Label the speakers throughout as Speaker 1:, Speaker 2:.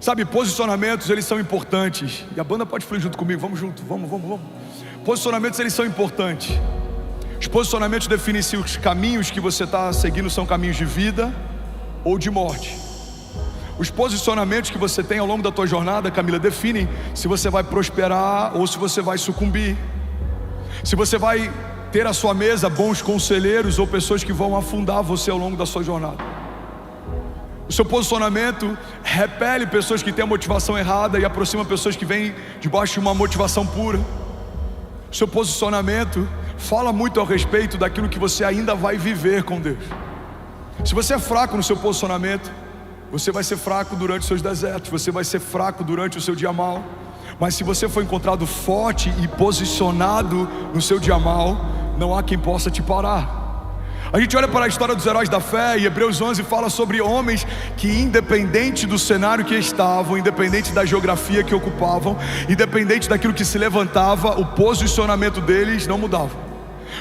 Speaker 1: Sabe, posicionamentos, eles são importantes. E a banda pode fluir junto comigo, vamos junto, vamos. Posicionamentos, eles são importantes. Os posicionamentos definem se os caminhos que você está seguindo são caminhos de vida ou de morte. Os posicionamentos que você tem ao longo da tua jornada, Camila, definem se você vai prosperar ou se você vai sucumbir. Se você vai ter à sua mesa bons conselheiros ou pessoas que vão afundar você ao longo da sua jornada. O seu posicionamento repele pessoas que têm a motivação errada e aproxima pessoas que vêm debaixo de uma motivação pura. O seu posicionamento fala muito a respeito daquilo que você ainda vai viver com Deus. Se você é fraco no seu posicionamento, você vai ser fraco durante os seus desertos, você vai ser fraco durante o seu dia mal. Mas se você for encontrado forte e posicionado no seu dia mal, não há quem possa te parar. A gente olha para a história dos heróis da fé e Hebreus 11 fala sobre homens que, independente do cenário que estavam, independente da geografia que ocupavam, independente daquilo que se levantava, o posicionamento deles não mudava.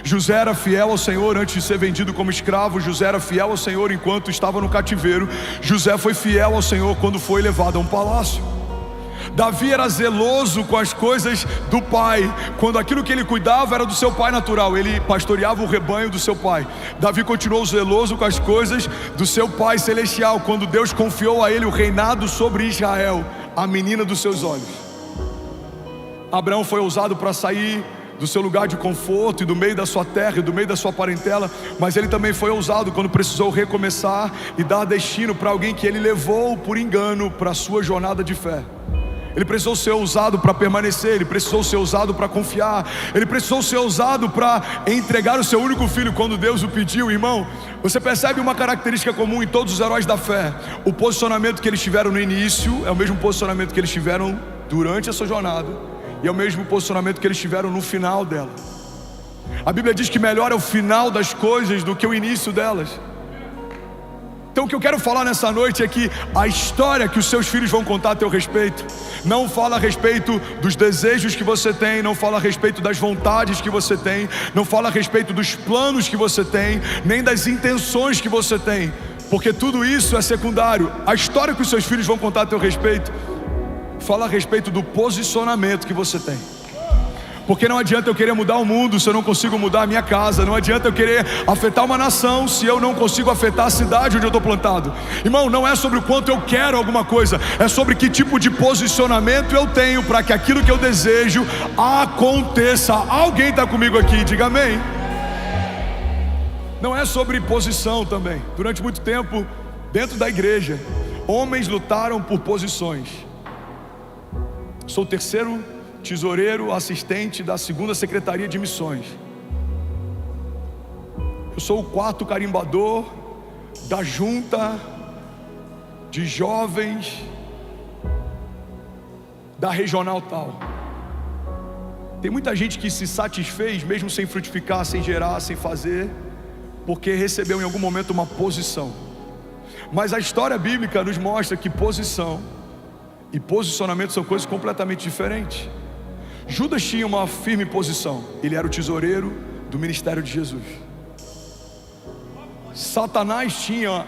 Speaker 1: José era fiel ao Senhor antes de ser vendido como escravo. José era fiel ao Senhor enquanto estava no cativeiro. José foi fiel ao Senhor quando foi levado a um palácio. Davi era zeloso com as coisas do pai, quando aquilo que ele cuidava era do seu pai natural. Ele pastoreava o rebanho do seu pai. Davi continuou zeloso com as coisas do seu pai celestial, quando Deus confiou a ele o reinado sobre Israel, a menina dos seus olhos. Abraão foi ousado para sair do seu lugar de conforto e do meio da sua terra e do meio da sua parentela, mas ele também foi ousado quando precisou recomeçar e dar destino para alguém que ele levou por engano para a sua jornada de fé. Ele precisou ser ousado para permanecer, ele precisou ser ousado para confiar, ele precisou ser ousado para entregar o seu único filho quando Deus o pediu. Irmão, você percebe uma característica comum em todos os heróis da fé: o posicionamento que eles tiveram no início é o mesmo posicionamento que eles tiveram durante a sua jornada, e é o mesmo posicionamento que eles tiveram no final dela. A Bíblia diz que melhor é o final das coisas do que o início delas. Então o que eu quero falar nessa noite é que a história que os seus filhos vão contar a teu respeito não fala a respeito dos desejos que você tem, não fala a respeito das vontades que você tem, não fala a respeito dos planos que você tem, nem das intenções que você tem, porque tudo isso é secundário. A história que os seus filhos vão contar a teu respeito fala a respeito do posicionamento que você tem. Porque não adianta eu querer mudar o mundo se eu não consigo mudar a minha casa. Não adianta eu querer afetar uma nação se eu não consigo afetar a cidade onde eu estou plantado. Irmão, não é sobre o quanto eu quero alguma coisa, é sobre que tipo de posicionamento eu tenho para que aquilo que eu desejo aconteça. Alguém está comigo aqui? Diga amém. Não é sobre posição também. Durante muito tempo, dentro da igreja, homens lutaram por posições. Sou o terceiro tesoureiro assistente da 2ª Secretaria de Missões. Eu sou o 4º carimbador da junta de jovens da regional tal. Tem muita gente que se satisfez mesmo sem frutificar, sem gerar, sem fazer, porque recebeu em algum momento uma posição. Mas a história bíblica nos mostra que posição e posicionamento são coisas completamente diferentes. Judas tinha uma firme posição, ele era o tesoureiro do ministério de Jesus. Satanás tinha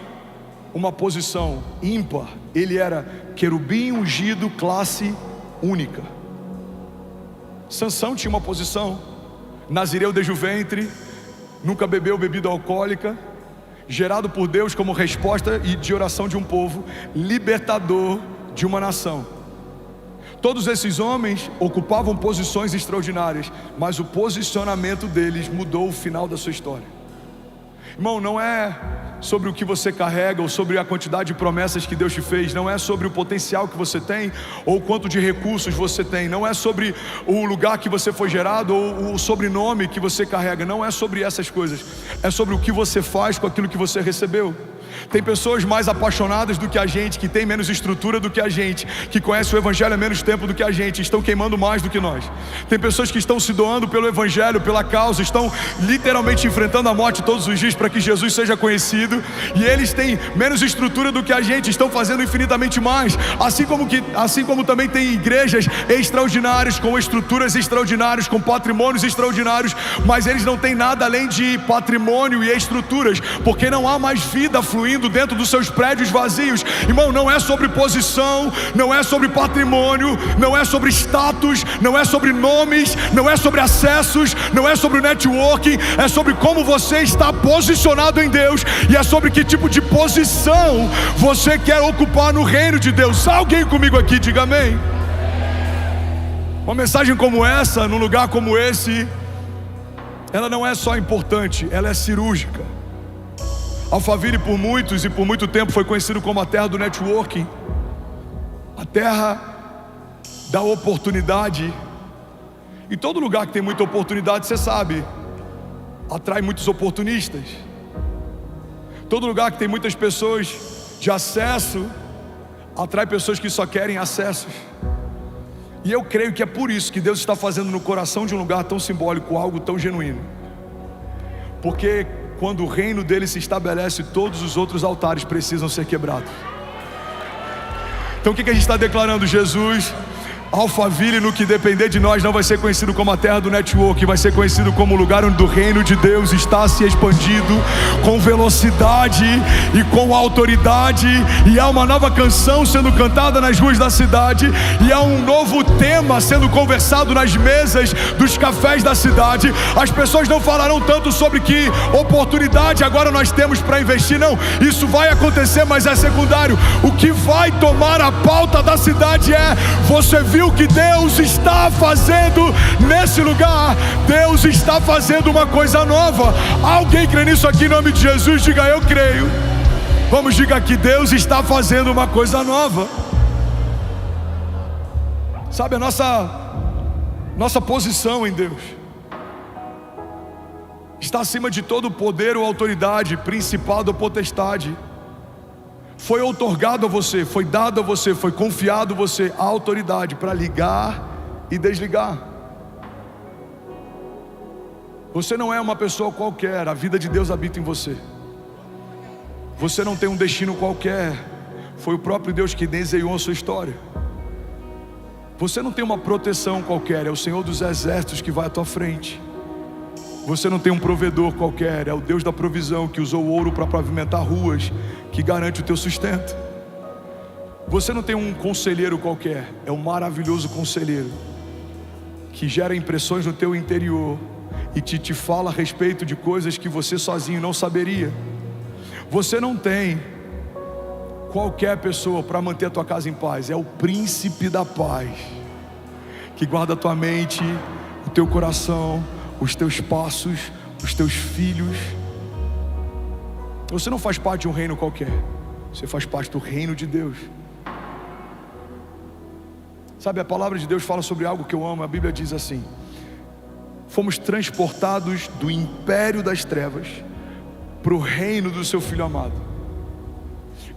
Speaker 1: uma posição ímpar, ele era querubim ungido, classe única. Sansão tinha uma posição, nazireu desde o ventre, nunca bebeu bebida alcoólica, gerado por Deus como resposta e de oração de um povo, libertador de uma nação. Todos esses homens ocupavam posições extraordinárias, mas o posicionamento deles mudou o final da sua história. Irmão, não é sobre o que você carrega ou sobre a quantidade de promessas que Deus te fez, não é sobre o potencial que você tem ou o quanto de recursos você tem, não é sobre o lugar que você foi gerado ou o sobrenome que você carrega, não é sobre essas coisas, é sobre o que você faz com aquilo que você recebeu. Tem pessoas mais apaixonadas do que a gente, que tem menos estrutura do que a gente, que conhecem o evangelho há menos tempo do que a gente, estão queimando mais do que nós. Tem pessoas que estão se doando pelo evangelho, pela causa, estão literalmente enfrentando a morte todos os dias para que Jesus seja conhecido, e eles têm menos estrutura do que a gente, estão fazendo infinitamente mais, assim como também tem igrejas extraordinárias, com estruturas extraordinárias, com patrimônios extraordinários, mas eles não têm nada além de patrimônio e estruturas, porque não há mais vida fluindo fluindo dentro dos seus prédios vazios. Irmão, não é sobre posição, não é sobre patrimônio, não é sobre status, não é sobre nomes, não é sobre acessos, não é sobre networking, é sobre como você está posicionado em Deus, e é sobre que tipo de posição você quer ocupar no reino de Deus. Alguém comigo aqui, diga amém. Uma mensagem como essa, num lugar como esse, ela não é só importante, ela é cirúrgica. Alphaville por muitos e por muito tempo foi conhecido como a terra do networking, a terra da oportunidade. E todo lugar que tem muita oportunidade, você sabe, atrai muitos oportunistas. Todo lugar que tem muitas pessoas de acesso, atrai pessoas que só querem acessos. E eu creio que é por isso que Deus está fazendo no coração de um lugar tão simbólico algo tão genuíno. Porque quando o reino dele se estabelece, todos os outros altares precisam ser quebrados. Então o que a gente está declarando? Jesus, Alphaville, no que depender de nós, não vai ser conhecido como a terra do network, vai ser conhecido como o lugar onde o reino de Deus está se expandindo com velocidade e com autoridade. E há uma nova canção sendo cantada nas ruas da cidade, e há um novo tema sendo conversado nas mesas dos cafés da cidade. As pessoas não falarão tanto sobre que oportunidade agora nós temos para investir, não, isso vai acontecer, mas é secundário. O que vai tomar a pauta da cidade é: você viu o que Deus está fazendo nesse lugar? Deus está fazendo uma coisa nova. Alguém crê nisso aqui em nome de Jesus? Diga: eu creio. Vamos, diga que Deus está fazendo uma coisa nova. Sabe, a nossa posição em Deus está acima de todo poder ou autoridade, principado ou potestade. Foi outorgado a você, foi dado a você, foi confiado a você a autoridade para ligar e desligar. Você não é uma pessoa qualquer, a vida de Deus habita em você. Você não tem um destino qualquer, foi o próprio Deus que desenhou a sua história. Você não tem uma proteção qualquer, é o Senhor dos exércitos que vai à tua frente. Você não tem um provedor qualquer, é o Deus da provisão que usou o ouro para pavimentar ruas, que garante o teu sustento. Você não tem um conselheiro qualquer, é um maravilhoso conselheiro que gera impressões no teu interior e te fala a respeito de coisas que você sozinho não saberia. Você não tem qualquer pessoa para manter a tua casa em paz, é o príncipe da paz que guarda a tua mente, o teu coração, os teus passos, os teus filhos. Você não faz parte de um reino qualquer, você faz parte do reino de Deus. Sabe, a palavra de Deus fala sobre algo que eu amo. A Bíblia diz assim: fomos transportados do império das trevas para o reino do seu Filho amado.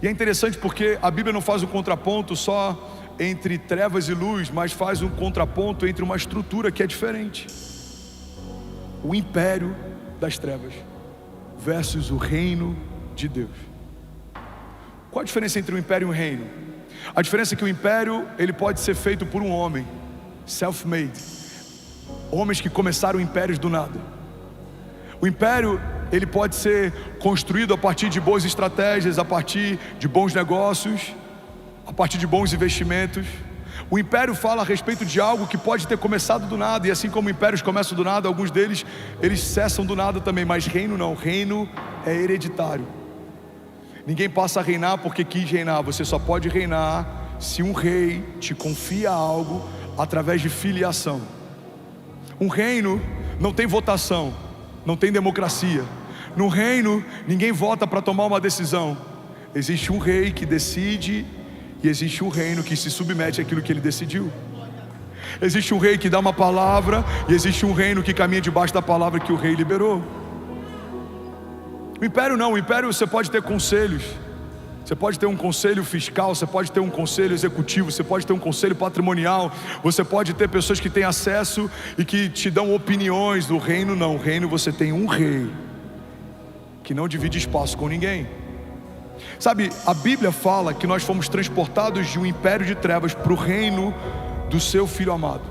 Speaker 1: E é interessante porque a Bíblia não faz um contraponto só entre trevas e luz, mas faz um contraponto entre uma estrutura que é diferente. O império das trevas versus o reino de Deus. Qual a diferença entre o império e o reino? A diferença é que o império, ele pode ser feito por um homem, self-made, homens que começaram impérios do nada. O império, ele pode ser construído a partir de boas estratégias, a partir de bons negócios, a partir de bons investimentos. O império fala a respeito de algo que pode ter começado do nada, e assim como impérios começam do nada, alguns deles, eles cessam do nada também. Mas reino não, reino é hereditário. Ninguém passa a reinar porque quis reinar. Você só pode reinar se um rei te confia algo através de filiação. Um reino não tem votação, não tem democracia. No reino, ninguém vota para tomar uma decisão. Existe um rei que decide, e existe um reino que se submete àquilo que ele decidiu. Existe um rei que dá uma palavra, e existe um reino que caminha debaixo da palavra que o rei liberou. O império não, o império você pode ter conselhos. Você pode ter um conselho fiscal, você pode ter um conselho executivo, você pode ter um conselho patrimonial, você pode ter pessoas que têm acesso e que te dão opiniões. Do reino não, o reino você tem um rei que não divide espaço com ninguém. Sabe, a Bíblia fala que nós fomos transportados de um império de trevas para o reino do seu Filho amado.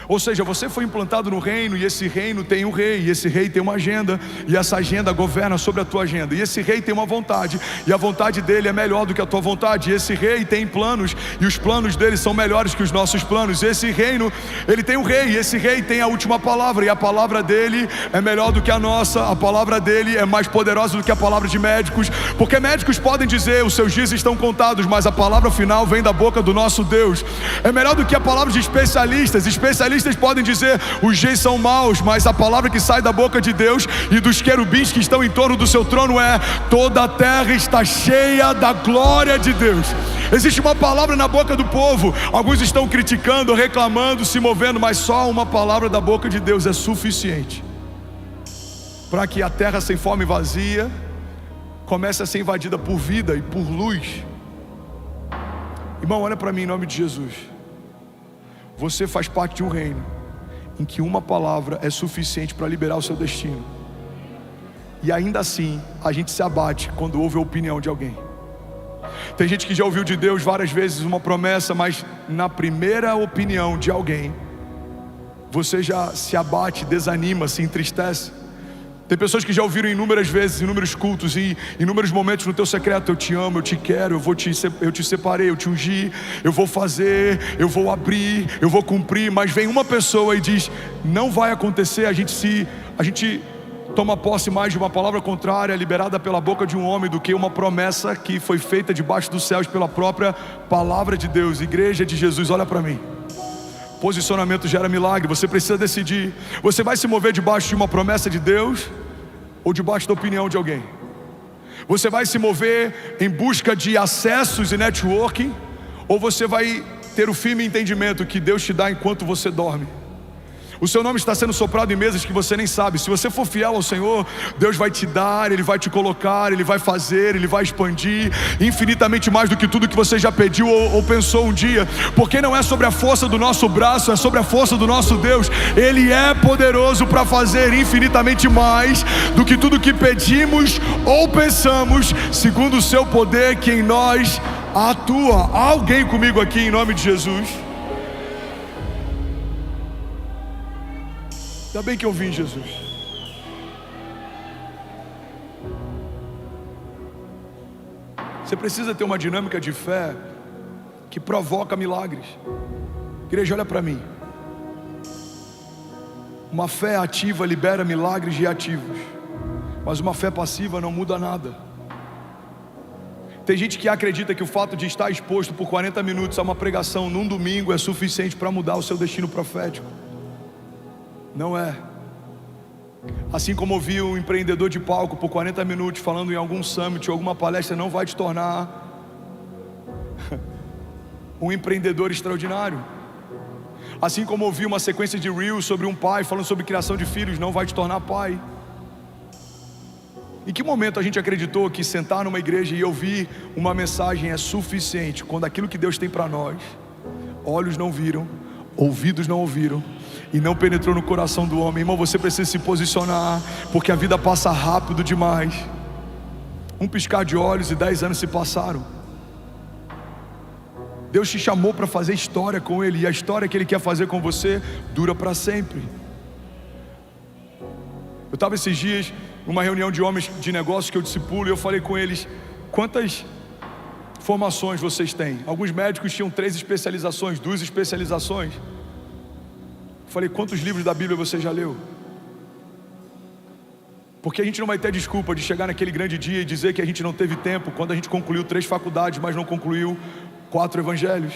Speaker 1: Ou seja, você foi implantado no reino, e esse reino tem um rei, e esse rei tem uma agenda, e essa agenda governa sobre a tua agenda, e esse rei tem uma vontade, e a vontade dele é melhor do que a tua vontade, e esse rei tem planos, e os planos dele são melhores que os nossos planos. Esse reino, ele tem um rei, e esse rei tem a última palavra, e a palavra dele é melhor do que a nossa, a palavra dele é mais poderosa do que a palavra de médicos, porque médicos podem dizer, os seus dias estão contados, mas a palavra final vem da boca do nosso Deus. É melhor do que a palavra de especialistas podem dizer, os dias são maus, mas a palavra que sai da boca de Deus e dos querubins que estão em torno do seu trono é, toda a terra está cheia da glória de Deus. Existe uma palavra na boca do povo, alguns estão criticando, reclamando, se movendo, mas só uma palavra da boca de Deus é suficiente para que a terra sem forma e vazia comece a ser invadida por vida e por luz. Irmão, olha para mim em nome de Jesus. Você faz parte de um reino em que uma palavra é suficiente para liberar o seu destino. E ainda assim, a gente se abate quando ouve a opinião de alguém. Tem gente que já ouviu de Deus várias vezes uma promessa, mas na primeira opinião de alguém, você já se abate, desanima, se entristece. Tem pessoas que já ouviram inúmeras vezes, inúmeros cultos e inúmeros momentos no teu secreto: eu te amo, eu te quero, eu te separei, eu te ungi, eu vou fazer, eu vou abrir, eu vou cumprir. Mas vem uma pessoa e diz, não vai acontecer. A gente toma posse mais de uma palavra contrária liberada pela boca de um homem do que uma promessa que foi feita debaixo dos céus pela própria palavra de Deus. Igreja de Jesus, olha para mim. Posicionamento gera milagre. Você precisa decidir. Você vai se mover debaixo de uma promessa de Deus ou debaixo da opinião de alguém? Você vai se mover em busca de acessos e networking, ou você vai ter o firme entendimento que Deus te dá enquanto você dorme? O seu nome está sendo soprado em mesas que você nem sabe. Se você for fiel ao Senhor, Deus vai te dar, Ele vai te colocar, Ele vai fazer, Ele vai expandir infinitamente mais do que tudo que você já pediu ou pensou um dia. Porque não é sobre a força do nosso braço, é sobre a força do nosso Deus. Ele é poderoso para fazer infinitamente mais do que tudo que pedimos ou pensamos, segundo o seu poder que em nós atua. Há alguém comigo aqui em nome de Jesus? Ainda bem que eu vim, Jesus. Você precisa ter uma dinâmica de fé que provoca milagres. Igreja, olha para mim. Uma fé ativa libera milagres reativos, mas uma fé passiva não muda nada. Tem gente que acredita que o fato de estar exposto por 40 minutos a uma pregação num domingo é suficiente para mudar o seu destino profético. Não é. Assim como ouvir um empreendedor de palco por 40 minutos falando em algum summit ou alguma palestra não vai te tornar um empreendedor extraordinário. Assim como ouvir uma sequência de reels sobre um pai falando sobre criação de filhos não vai te tornar pai. Em que momento a gente acreditou que sentar numa igreja e ouvir uma mensagem é suficiente, quando aquilo que Deus tem para nós, olhos não viram, ouvidos não ouviram e não penetrou no coração do homem? Irmão, você precisa se posicionar, porque a vida passa rápido demais. Um piscar de olhos e 10 anos se passaram. Deus te chamou para fazer história com Ele, e a história que Ele quer fazer com você dura para sempre. Eu estava esses dias numa reunião de homens de negócios que eu discipulo, e eu falei com eles: quantas formações vocês têm? Alguns médicos tinham 3 especializações, 2 especializações. Falei: quantos livros da Bíblia você já leu? Porque a gente não vai ter desculpa de chegar naquele grande dia e dizer que a gente não teve tempo, quando a gente concluiu 3 faculdades, mas não concluiu 4 evangelhos.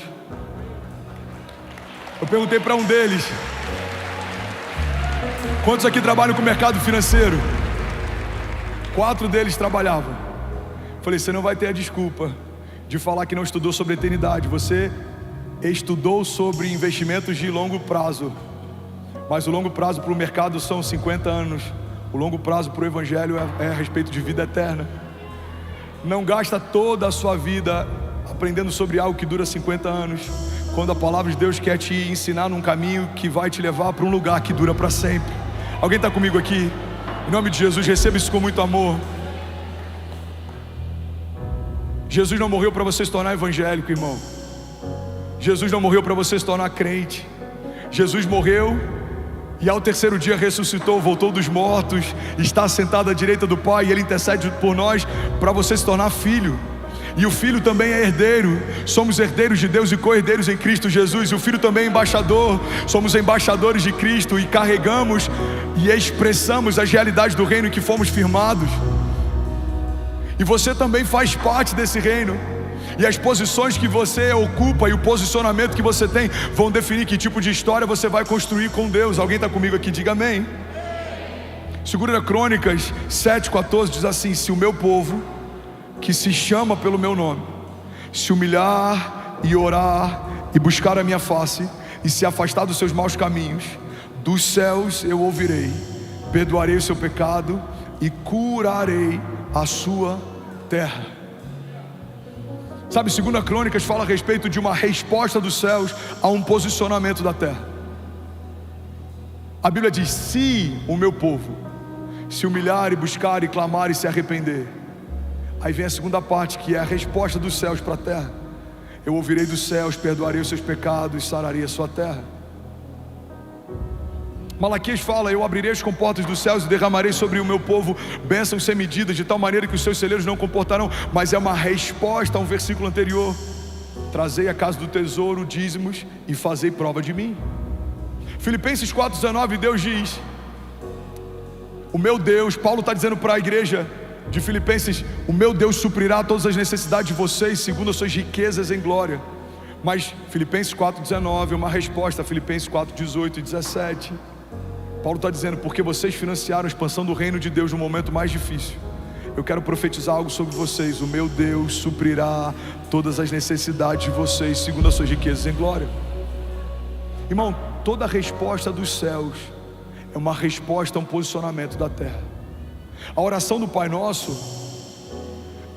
Speaker 1: Eu perguntei para um deles: quantos aqui trabalham com o mercado financeiro? 4 deles trabalhavam. Falei: você não vai ter a desculpa de falar que não estudou sobre a eternidade. Você estudou sobre investimentos de longo prazo, mas o longo prazo para o mercado são 50 anos. O longo prazo para o evangelho é a respeito de vida eterna. Não gasta toda a sua vida aprendendo sobre algo que dura 50 anos, quando a palavra de Deus quer te ensinar num caminho que vai te levar para um lugar que dura para sempre. Alguém está comigo aqui? Em nome de Jesus, receba isso com muito amor. Jesus não morreu para você se tornar evangélico, irmão. Jesus não morreu para você se tornar crente. Jesus morreu e ao terceiro dia ressuscitou, voltou dos mortos, está sentado à direita do Pai, e Ele intercede por nós para você se tornar filho. E o Filho também é herdeiro, somos herdeiros de Deus e co-herdeiros em Cristo Jesus. E o Filho também é embaixador, somos embaixadores de Cristo e carregamos e expressamos as realidades do reino em que fomos firmados. E você também faz parte desse reino. E as posições que você ocupa e o posicionamento que você tem vão definir que tipo de história você vai construir com Deus. Alguém está comigo aqui? Diga amém. 2 Crônicas 7,14 diz assim: se o meu povo, que se chama pelo meu nome, se humilhar e orar e buscar a minha face e se afastar dos seus maus caminhos, dos céus eu ouvirei, perdoarei o seu pecado e curarei a sua terra. Sabe, 2 Crônicas fala a respeito de uma resposta dos céus a um posicionamento da terra. A Bíblia diz: se o meu povo se humilhar e buscar e clamar e se arrepender. Aí vem a segunda parte, que é a resposta dos céus para a terra: eu ouvirei dos céus, perdoarei os seus pecados e sararei a sua terra. Malaquias fala: eu abrirei as comportas dos céus e derramarei sobre o meu povo bênçãos sem medida, de tal maneira que os seus celeiros não comportarão. Mas é uma resposta a um versículo anterior: trazei a casa do tesouro dízimos e fazei prova de mim. Filipenses 4,19, Deus diz: o meu Deus, Paulo está dizendo para a igreja de Filipenses: o meu Deus suprirá todas as necessidades de vocês segundo as suas riquezas em glória. Mas Filipenses 4,19 é uma resposta a Filipenses 4,18 e 17. Paulo está dizendo: porque vocês financiaram a expansão do reino de Deus no momento mais difícil, eu quero profetizar algo sobre vocês: o meu Deus suprirá todas as necessidades de vocês segundo as suas riquezas em glória. Irmão, toda resposta dos céus é uma resposta a um posicionamento da terra. A oração do Pai Nosso,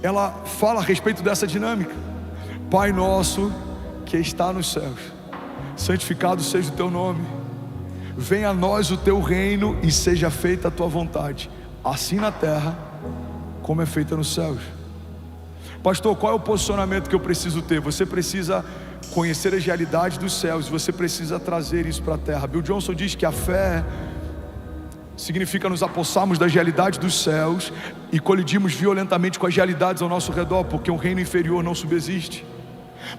Speaker 1: ela fala a respeito dessa dinâmica: Pai nosso que está nos céus, santificado seja o teu nome, venha a nós o teu reino e seja feita a tua vontade, assim na terra como é feita nos céus. Pastor, qual é o posicionamento que eu preciso ter? Você precisa conhecer as realidades dos céus, você precisa trazer isso para a terra. Bill Johnson diz que a fé significa nos apossarmos das realidades dos céus e colidirmos violentamente com as realidades ao nosso redor, porque um reino inferior não subsiste.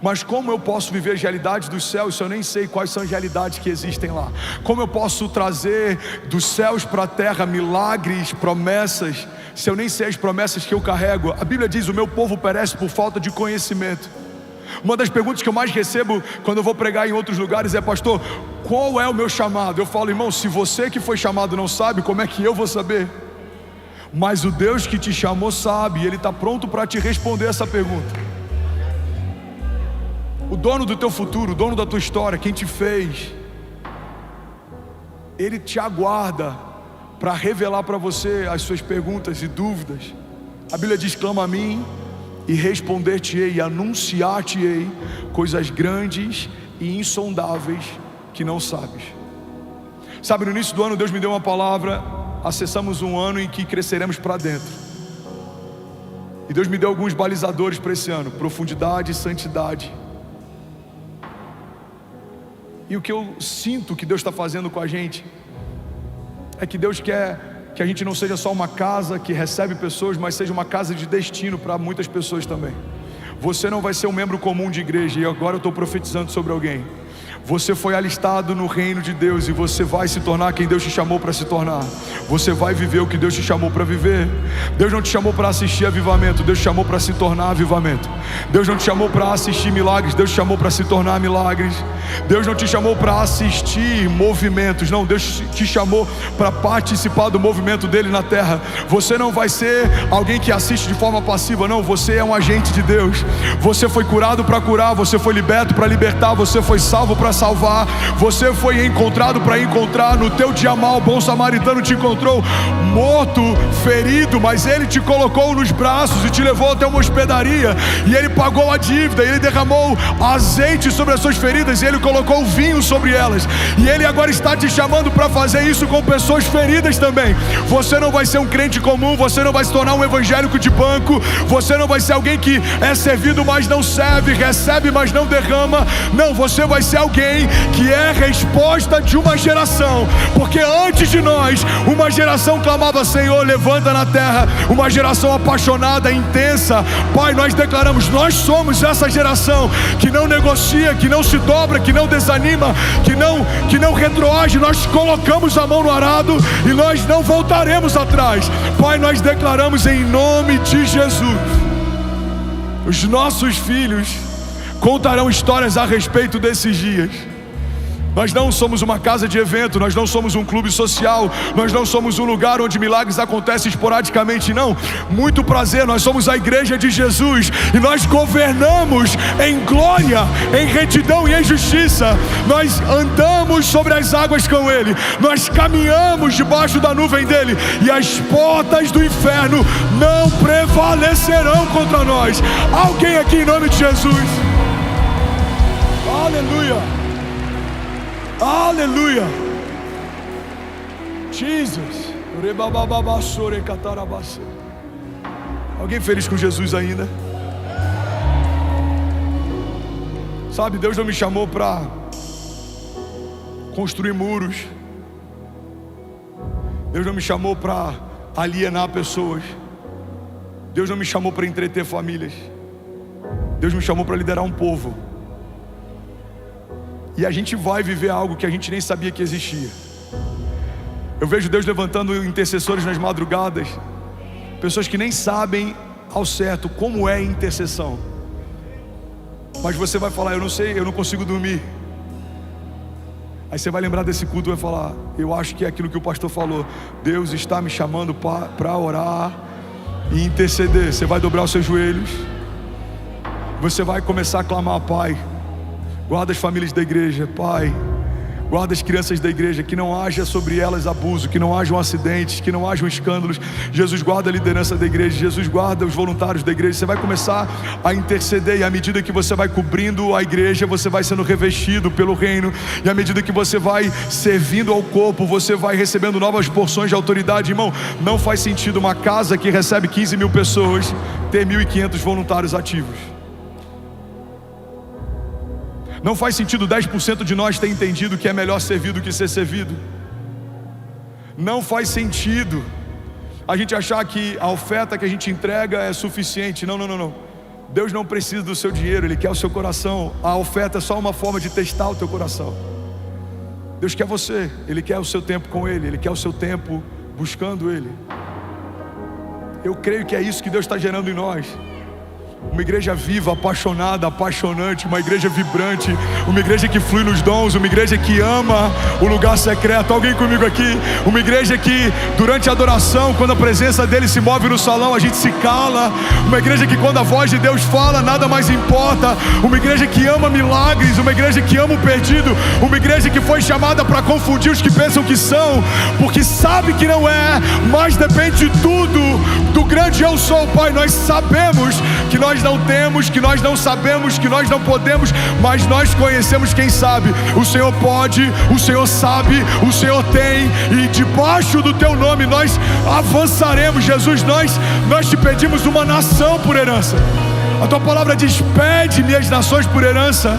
Speaker 1: Mas como eu posso viver as realidades dos céus se eu nem sei quais são as realidades que existem lá? Como eu posso trazer dos céus para a terra milagres, promessas, se eu nem sei as promessas que eu carrego? A Bíblia diz: o meu povo perece por falta de conhecimento. Uma das perguntas que eu mais recebo quando eu vou pregar em outros lugares é: pastor, qual é o meu chamado? Eu falo: irmão, se você que foi chamado não sabe, como é que eu vou saber? Mas o Deus que te chamou sabe, e Ele está pronto para te responder essa pergunta. O dono do teu futuro, o dono da tua história, quem te fez, Ele te aguarda para revelar para você as suas perguntas e dúvidas. A Bíblia diz: clama a mim e responder-te-ei, e anunciar-te-ei coisas grandes e insondáveis que não sabes. Sabe, no início do ano Deus me deu uma palavra: acessamos um ano em que cresceremos para dentro. E Deus me deu alguns balizadores para esse ano: profundidade e santidade. E o que eu sinto que Deus está fazendo com a gente é que Deus quer que a gente não seja só uma casa que recebe pessoas, mas seja uma casa de destino para muitas pessoas também. Você não vai ser um membro comum de igreja, e agora eu estou profetizando sobre alguém. Você foi alistado no reino de Deus e você vai se tornar quem Deus te chamou para se tornar. Você vai viver o que Deus te chamou para viver. Deus não te chamou para assistir avivamento, Deus te chamou para se tornar avivamento. Deus não te chamou para assistir milagres, Deus te chamou para se tornar milagres. Deus não te chamou para assistir movimentos, não, Deus te chamou para participar do movimento dele na terra. Você não vai ser alguém que assiste de forma passiva, não, você é um agente de Deus. Você foi curado para curar, você foi liberto para libertar, você foi salvo para salvar, você foi encontrado para encontrar. No teu dia mal, o bom samaritano te encontrou morto, ferido, mas ele te colocou nos braços e te levou até uma hospedaria, e ele pagou a dívida, e ele derramou azeite sobre as suas feridas, e ele colocou vinho sobre elas, e ele agora está te chamando para fazer isso com pessoas feridas também. Você não vai ser um crente comum, você não vai se tornar um evangélico de banco, você não vai ser alguém que é servido mas não serve, recebe mas não derrama. Não, você vai ser alguém alguém que é resposta de uma geração, porque antes de nós, uma geração clamava: Senhor, levanta na terra, uma geração apaixonada, intensa. Pai, nós declaramos: nós somos essa geração que não negocia, que não se dobra, que não desanima, que não retroage. Nós colocamos a mão no arado e nós não voltaremos atrás. Pai, nós declaramos em nome de Jesus: os nossos filhos contarão histórias a respeito desses dias. Nós não somos uma casa de evento, nós não somos um clube social, nós não somos um lugar onde milagres acontecem esporadicamente, não. Muito prazer, nós somos a igreja de Jesus e nós governamos em glória, em retidão e em justiça. Nós andamos sobre as águas com Ele, nós caminhamos debaixo da nuvem dEle e as portas do inferno não prevalecerão contra nós. Alguém aqui em nome de Jesus? Aleluia! Aleluia! Jesus! Alguém feliz com Jesus ainda? Sabe, Deus não me chamou para construir muros. Deus não me chamou para alienar pessoas. Deus não me chamou para entreter famílias. Deus me chamou para liderar um povo. E a gente vai viver algo que a gente nem sabia que existia. Eu vejo Deus levantando intercessores nas madrugadas, pessoas que nem sabem ao certo como é intercessão. Mas você vai falar: eu não sei, eu não consigo dormir. Aí você vai lembrar desse culto e vai falar: eu acho que é aquilo que o pastor falou. Deus está me chamando para orar e interceder. Você vai dobrar os seus joelhos. Você vai começar a clamar: Pai, guarda as famílias da igreja, Pai, guarda as crianças da igreja, que não haja sobre elas abuso, que não hajam acidentes, que não hajam escândalos. Jesus, guarda a liderança da igreja. Jesus, guarda os voluntários da igreja. Você vai começar a interceder, e à medida que você vai cobrindo a igreja, você vai sendo revestido pelo reino, e à medida que você vai servindo ao corpo, você vai recebendo novas porções de autoridade. Irmão, não faz sentido uma casa que recebe 15 mil pessoas ter 1.500 voluntários ativos. Não faz sentido 10% de nós ter entendido que é melhor servir do que ser servido. Não faz sentido a gente achar que a oferta que a gente entrega é suficiente. Não. Deus não precisa do seu dinheiro, Ele quer o seu coração. A oferta é só uma forma de testar o teu coração. Deus quer você, Ele quer o seu tempo com Ele, Ele quer o seu tempo buscando Ele. Eu creio que é isso que Deus está gerando em nós. Uma igreja viva, apaixonada, apaixonante, uma igreja vibrante, uma igreja que flui nos dons, uma igreja que ama o lugar secreto. Alguém comigo aqui? Uma igreja que durante a adoração, quando a presença dele se move no salão, a gente se cala. Uma igreja que quando a voz de Deus fala, nada mais importa. Uma igreja que ama milagres, uma igreja que ama o perdido, uma igreja que foi chamada para confundir os que pensam que são, porque sabe que não é, mas depende de tudo do grande eu sou. Pai, nós sabemos que nós não temos, que nós não sabemos, que nós não podemos, mas nós conhecemos quem sabe. O Senhor pode, o Senhor sabe, o Senhor tem, e debaixo do teu nome nós avançaremos. Jesus, nós te pedimos uma nação por herança. A tua palavra diz: pede-me as nações por herança,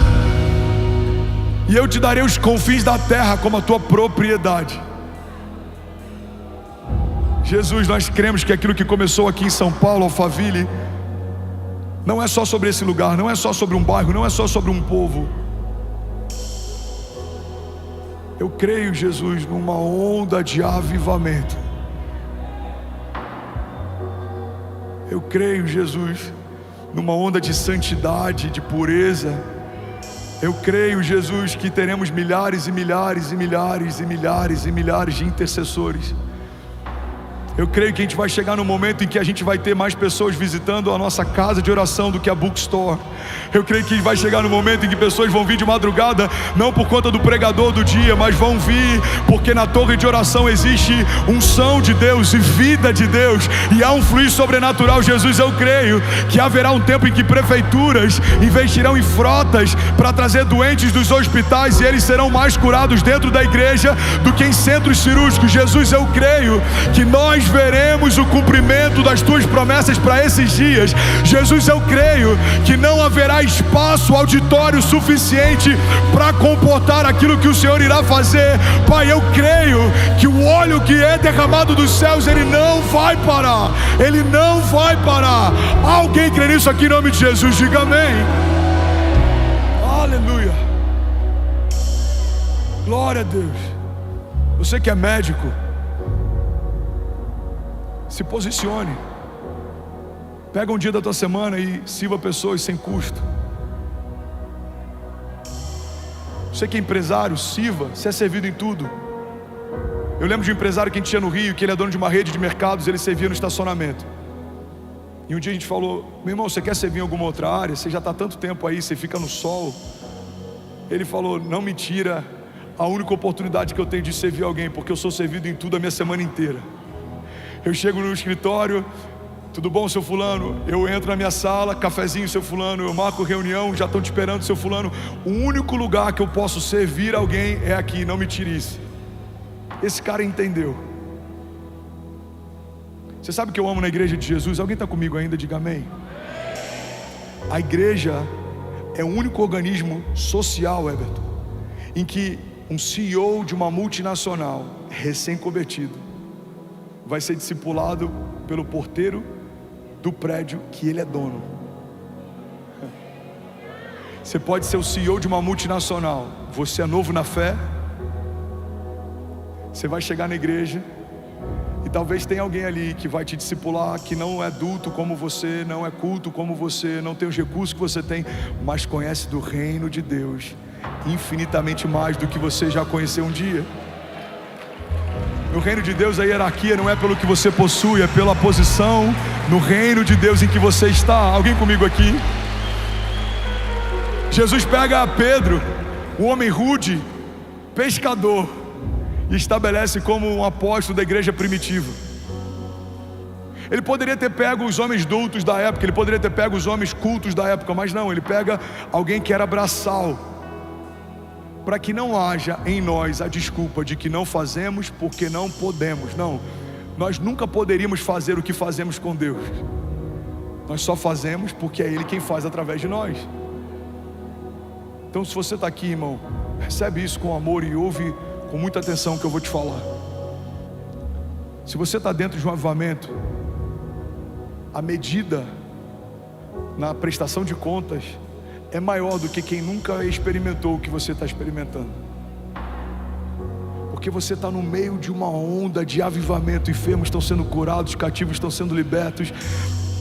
Speaker 1: e eu te darei os confins da terra como a tua propriedade. Jesus, nós cremos que aquilo que começou aqui em São Paulo, Alphaville, não é só sobre esse lugar, não é só sobre um bairro, não é só sobre um povo. Eu creio, Jesus, numa onda de avivamento. Eu creio, Jesus, numa onda de santidade, de pureza. Eu creio, Jesus, que teremos milhares e milhares e milhares e milhares e milhares de intercessores. Eu creio que a gente vai chegar no momento em que a gente vai ter mais pessoas visitando a nossa casa de oração do que a bookstore. Eu creio que vai chegar no momento em que pessoas vão vir de madrugada, não por conta do pregador do dia, mas vão vir porque na torre de oração existe unção de Deus e vida de Deus, e há um fluir sobrenatural. Jesus, eu creio que haverá um tempo em que prefeituras investirão em frotas para trazer doentes dos hospitais, e eles serão mais curados dentro da igreja do que em centros cirúrgicos. Jesus, eu creio que nós nós veremos o cumprimento das tuas promessas para esses dias. Jesus, eu creio que não haverá espaço auditório suficiente para comportar aquilo que o Senhor irá fazer. Pai, eu creio que o óleo que é derramado dos céus, ele não vai parar, ele não vai parar. Alguém crê nisso aqui em nome de Jesus? Diga amém. Aleluia. Glória a Deus. Você que é médico, se posicione. Pega um dia da tua semana e sirva pessoas sem custo. Você que é empresário, sirva. Você é servido em tudo. Eu lembro de um empresário que a gente tinha no Rio, que ele é dono de uma rede de mercados, ele servia no estacionamento. E um dia a gente falou: meu irmão, você quer servir em alguma outra área? Você já está há tanto tempo aí, você fica no sol. Ele falou: não me tira a única oportunidade que eu tenho de servir alguém, porque eu sou servido em tudo a minha semana inteira. Eu chego no escritório: tudo bom, seu fulano? Eu entro na minha sala, cafezinho, seu fulano. Eu marco reunião, já estão te esperando, seu fulano. O único lugar que eu posso servir alguém é aqui, não me tire isso. Esse cara entendeu. Você sabe o que eu amo na igreja de Jesus? Alguém está comigo ainda? Diga amém. A igreja é o único organismo social, Everton, em que um CEO de uma multinacional recém-convertido vai ser discipulado pelo porteiro do prédio que ele é dono. Você pode ser o CEO de uma multinacional, você é novo na fé, você vai chegar na igreja e talvez tenha alguém ali que vai te discipular, que não é adulto como você, não é culto como você, não tem os recursos que você tem, mas conhece do reino de Deus infinitamente mais do que você já conheceu um dia. No reino de Deus a hierarquia não é pelo que você possui, é pela posição no reino de Deus em que você está. Alguém comigo aqui? Jesus pega Pedro, um homem rude, pescador, e estabelece como um apóstolo da igreja primitiva. Ele poderia ter pego os homens doutos da época, ele poderia ter pego os homens cultos da época, mas não, ele pega alguém que era braçal, para que não haja em nós a desculpa de que não fazemos porque não podemos. Não, nós nunca poderíamos fazer o que fazemos com Deus. Nós só fazemos porque é Ele quem faz através de nós. Então, se você está aqui, irmão, recebe isso com amor e ouve com muita atenção o que eu vou te falar. Se você está dentro de um avivamento, a medida na prestação de contas é maior do que quem nunca experimentou o que você está experimentando. Porque você está no meio de uma onda de avivamento. Enfermos estão sendo curados, cativos estão sendo libertos,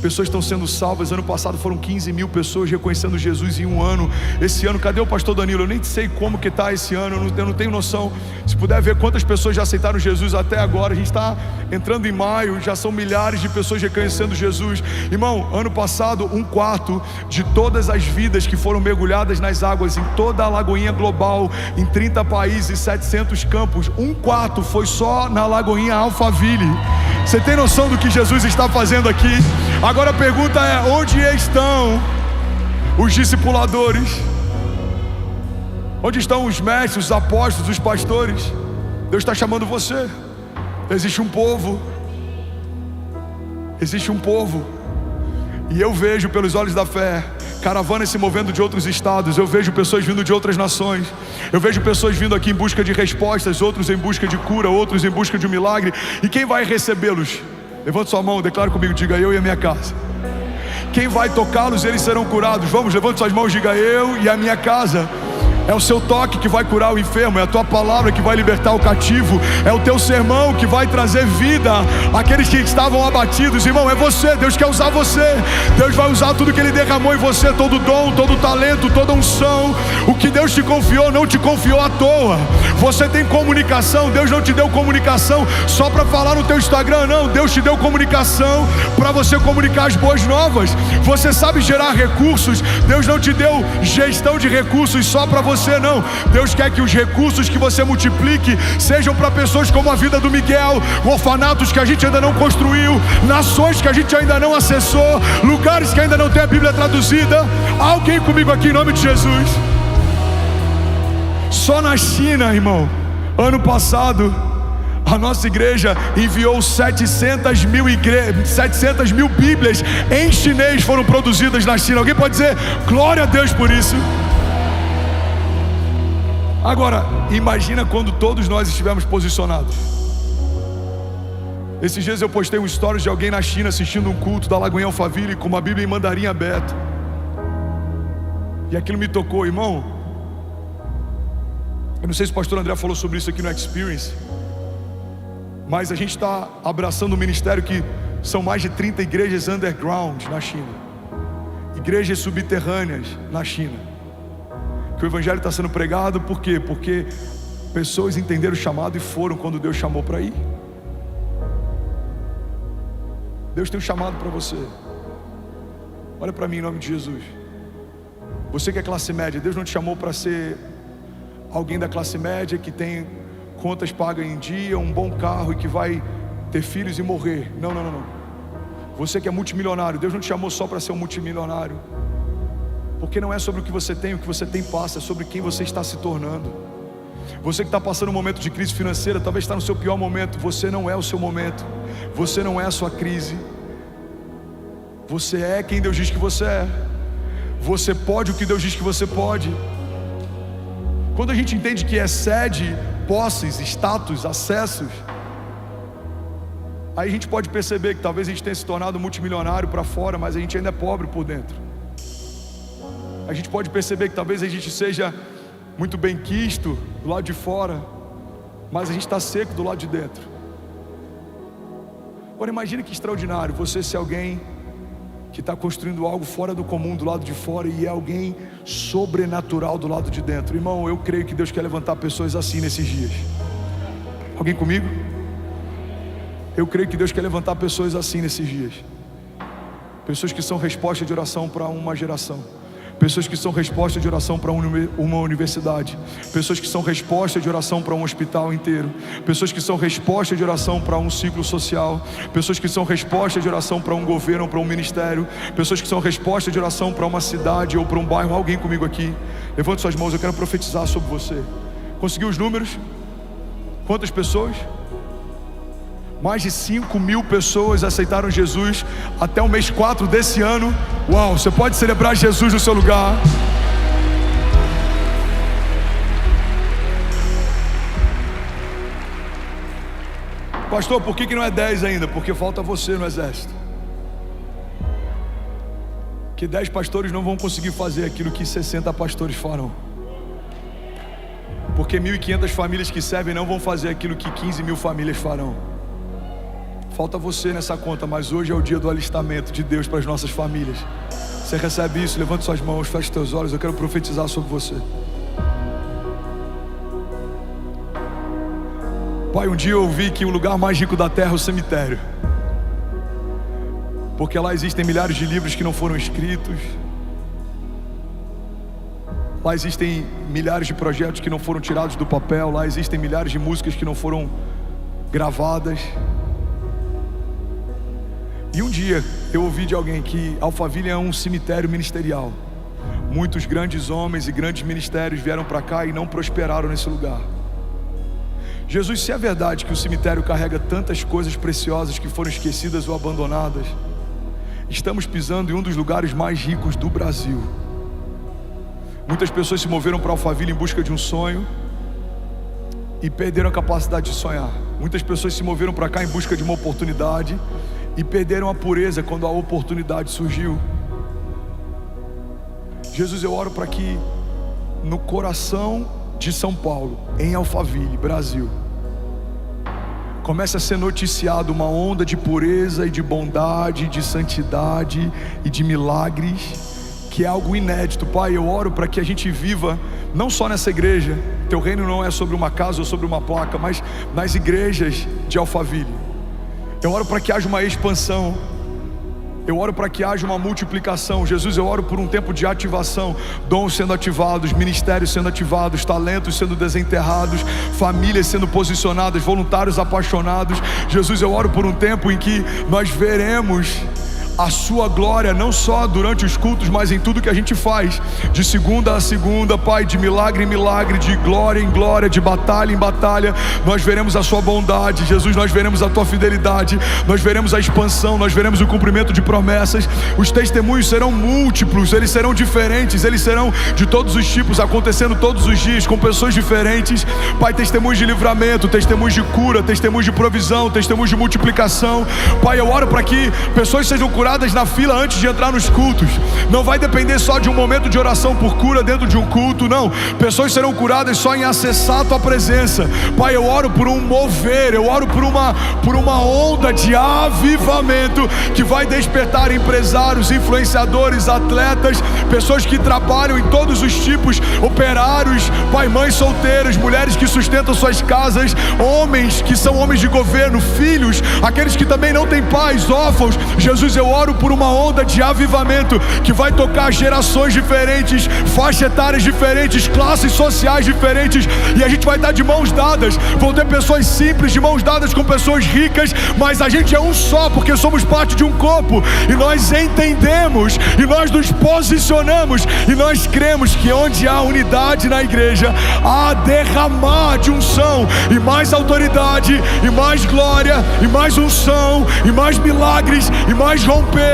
Speaker 1: pessoas estão sendo salvas. Ano passado foram 15 mil pessoas reconhecendo Jesus em um ano. Esse ano, cadê o pastor Danilo? Eu nem sei como que está esse ano, eu não tenho noção. Se puder ver quantas pessoas já aceitaram Jesus até agora. A gente está entrando em maio, já são milhares de pessoas reconhecendo Jesus. Irmão, ano passado, 1/4 de todas as vidas que foram mergulhadas nas águas em toda a Lagoinha Global, em 30 países, 700 campos, 1/4 foi só na Lagoinha Alphaville. Você tem noção do que Jesus está fazendo aqui? Agora a pergunta é: onde estão os discipuladores? Onde estão os mestres, os apóstolos, os pastores? Deus está chamando você. Existe um povo. Existe um povo. E eu vejo pelos olhos da fé caravanas se movendo de outros estados. Eu vejo pessoas vindo de outras nações. Eu vejo pessoas vindo aqui em busca de respostas, outros em busca de cura, outros em busca de um milagre. E quem vai recebê-los? Levante sua mão, declare comigo, diga: eu e a minha casa. Quem vai tocá-los, eles serão curados. Vamos, levante suas mãos, diga: eu e a minha casa. É o seu toque que vai curar o enfermo, é a tua palavra que vai libertar o cativo, é o teu sermão que vai trazer vida àqueles que estavam abatidos. Irmão, é você, Deus quer usar você. Deus vai usar tudo que Ele derramou em você, todo dom, todo talento, toda unção. O que Deus te confiou, não te confiou à toa. Você tem comunicação, Deus não te deu comunicação só para falar no teu Instagram, não. Deus te deu comunicação para você comunicar as boas novas. Você sabe gerar recursos, Deus não te deu gestão de recursos só para você, não. Deus quer que os recursos que você multiplique sejam para pessoas como a vida do Miguel, orfanatos que a gente ainda não construiu, nações que a gente ainda não acessou, lugares que ainda não tem a Bíblia traduzida. Alguém comigo aqui em nome de Jesus? Só na China, irmão, ano passado, A nossa igreja enviou 700 mil Bíblias em chinês foram produzidas na China. Alguém pode dizer glória a Deus por isso? Agora, imagina quando todos nós estivermos posicionados. Esses dias eu postei um stories de alguém na China assistindo um culto da Lagoinha Alphaville com uma Bíblia em mandarim aberta. E aquilo me tocou, irmão. Eu não sei se o pastor André falou sobre isso aqui no Experience, mas a gente está abraçando um ministério que são mais de 30 igrejas underground na China, igrejas subterrâneas na China, que o evangelho está sendo pregado. Por quê? Porque pessoas entenderam o chamado e foram quando Deus chamou para ir. Deus tem um chamado para você. Olha para mim em nome de Jesus. Você que é classe média, Deus não te chamou para ser alguém da classe média que tem contas pagas em dia, um bom carro e que vai ter filhos e morrer. Não. Você que é multimilionário, Deus não te chamou só para ser um multimilionário. Porque não é sobre o que você tem passa, é sobre quem você está se tornando. Você que está passando um momento de crise financeira, talvez está no seu pior momento. Você não é o seu momento, você não é a sua crise. Você é quem Deus diz que você é. Você pode o que Deus diz que você pode. Quando a gente entende que excede posses, status, acessos, aí a gente pode perceber que talvez a gente tenha se tornado multimilionário para fora, mas a gente ainda é pobre por dentro. A gente pode perceber que talvez a gente seja muito bem quisto do lado de fora, mas a gente está seco do lado de dentro. Agora imagine que extraordinário você ser alguém que está construindo algo fora do comum do lado de fora e é alguém sobrenatural do lado de dentro. Irmão, eu creio que Deus quer levantar pessoas assim nesses dias. Alguém comigo? Eu creio que Deus quer levantar pessoas assim nesses dias. Pessoas que são resposta de oração para uma geração. Pessoas que são resposta de oração para uma universidade. Pessoas que são resposta de oração para um hospital inteiro. Pessoas que são resposta de oração para um ciclo social. Pessoas que são resposta de oração para um governo ou para um ministério. Pessoas que são resposta de oração para uma cidade ou para um bairro. Alguém comigo aqui? Levante suas mãos, eu quero profetizar sobre você. Conseguiu os números? Quantas pessoas? Mais de 5 mil pessoas aceitaram Jesus até o mês 4 desse ano. Uau, você pode celebrar Jesus no seu lugar. Pastor, por que não é 10 ainda? Porque falta você no exército. Que 10 pastores não vão conseguir fazer aquilo que 60 pastores farão. Porque 1.500 famílias que servem não vão fazer aquilo que 15 mil famílias farão. Falta você nessa conta, mas hoje é o dia do alistamento de Deus para as nossas famílias. Você recebe isso? Levante suas mãos, feche seus olhos, eu quero profetizar sobre você. Pai, um dia eu ouvi que o lugar mais rico da terra é o cemitério. Porque lá existem milhares de livros que não foram escritos. Lá existem milhares de projetos que não foram tirados do papel. Lá existem milhares de músicas que não foram gravadas. E um dia eu ouvi de alguém que Alphaville é um cemitério ministerial. Muitos grandes homens e grandes ministérios vieram para cá e não prosperaram nesse lugar. Jesus, se é verdade que o cemitério carrega tantas coisas preciosas que foram esquecidas ou abandonadas, estamos pisando em um dos lugares mais ricos do Brasil. Muitas pessoas se moveram para Alphaville em busca de um sonho e perderam a capacidade de sonhar. Muitas pessoas se moveram para cá em busca de uma oportunidade e perderam a pureza quando a oportunidade surgiu. Jesus, eu oro para que no coração de São Paulo, em Alphaville, Brasil, comece a ser noticiado uma onda de pureza e de bondade, de santidade e de milagres, que é algo inédito. Pai, eu oro para que a gente viva não só nessa igreja. Teu reino não é sobre uma casa ou sobre uma placa, mas nas igrejas de Alphaville. Eu oro para que haja uma expansão. Eu oro para que haja uma multiplicação. Jesus, eu oro por um tempo de ativação. Dons sendo ativados, ministérios sendo ativados, talentos sendo desenterrados, famílias sendo posicionadas, voluntários apaixonados. Jesus, eu oro por um tempo em que nós veremos a sua glória, não só durante os cultos, mas em tudo que a gente faz, de segunda a segunda, Pai, de milagre em milagre, de glória em glória, de batalha em batalha. Nós veremos a sua bondade, Jesus, nós veremos a tua fidelidade, nós veremos a expansão, nós veremos o cumprimento de promessas. Os testemunhos serão múltiplos, eles serão diferentes, eles serão de todos os tipos, acontecendo todos os dias, com pessoas diferentes, Pai. Testemunhos de livramento, testemunhos de cura, testemunhos de provisão, testemunhos de multiplicação. Pai, eu oro para que pessoas sejam curadas na fila antes de entrar nos cultos. Não vai depender só de um momento de oração por cura dentro de um culto, não. Pessoas serão curadas só em acessar a tua presença. Pai, eu oro por um mover, eu oro por uma onda de avivamento que vai despertar empresários, influenciadores, atletas, pessoas que trabalham em todos os tipos, operários, Pai, mães solteiras, mulheres que sustentam suas casas, homens que são homens de governo, filhos, aqueles que também não têm pais, órfãos. Jesus, eu oro por uma onda de avivamento que vai tocar gerações diferentes, faixas etárias diferentes, classes sociais diferentes, e a gente vai estar de mãos dadas. Vão ter pessoas simples de mãos dadas com pessoas ricas, mas a gente é um só, porque somos parte de um corpo, e nós entendemos, e nós nos posicionamos, e nós cremos que onde há unidade na igreja, há derramar de unção, e mais autoridade, e mais glória, e mais unção, e mais milagres, e mais romper.